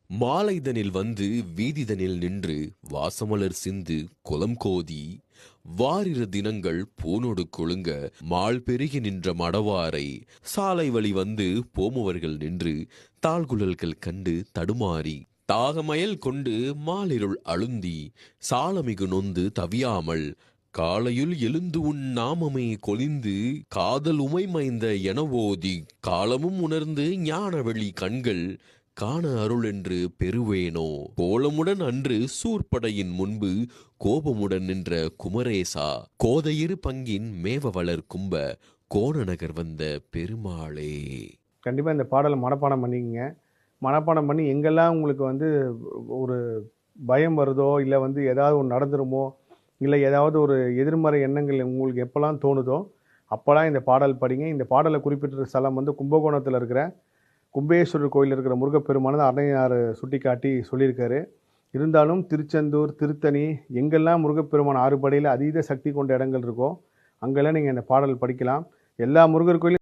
மாலைதனில் வந்து வீதிதனில் நின்று வாசமலர் சிந்து குலம் கோதி வாரிரு தினங்கள் பூனொடு கொழுங்க மால் பெருகி நின்ற மடவாரை சாலை வழி வந்து போமுவர்கள் நின்று தாழ்குழல்கள் கண்டு தடுமாறி தாகமயல் கொண்டு மாலிருள் அழுந்தி சாலமிகு நொந்து தவியாமல் காலையுள் எழுந்து உன் நாமமே கொலிந்து காதல் உமைமைந்த எனவோதி காலமும் உணர்ந்து ஞானவெளி கண்கள் காண அருள் என்று பெறுவேனோ கோலமுடன் அன்று சூர்படையின் முன்பு கோபமுடன் நின்ற குமரேசா கோதையிரு பங்கின் மேவ வளர் கும்ப கோணநகர் வந்த பெருமாளே. கண்டிப்பாக இந்த பாடலை மனப்பாடம் பண்ணிக்கங்க. மனப்பாடம் பண்ணி எங்கெல்லாம் உங்களுக்கு வந்து ஒரு பயம் வருதோ, இல்லை வந்து ஏதாவது ஒன்று நடந்துருமோ, இல்லை ஏதாவது ஒரு எதிர்மறை எண்ணங்கள் உங்களுக்கு எப்போல்லாம் தோணுதோ அப்போல்லாம் இந்த பாடல் படிங்க. இந்த பாடலை குறிப்பிட்ட ஸ்தலம் வந்து கும்பகோணத்தில் இருக்கிற கும்பேஸ்வரர் கோயில் இருக்கிற முருகப்பெருமானது அன்னையார் சுட்டி காட்டி சொல்லியிருக்காரு. இருந்தாலும் திருச்செந்தூர், திருத்தணி எங்கெல்லாம் முருகப்பெருமான் ஆறுபடையில் அதீத சக்தி கொண்ட இடங்கள் இருக்கோ அங்கெல்லாம் நீங்கள் இந்த பாடல் படிக்கலாம். எல்லா முருகர் கோயிலும்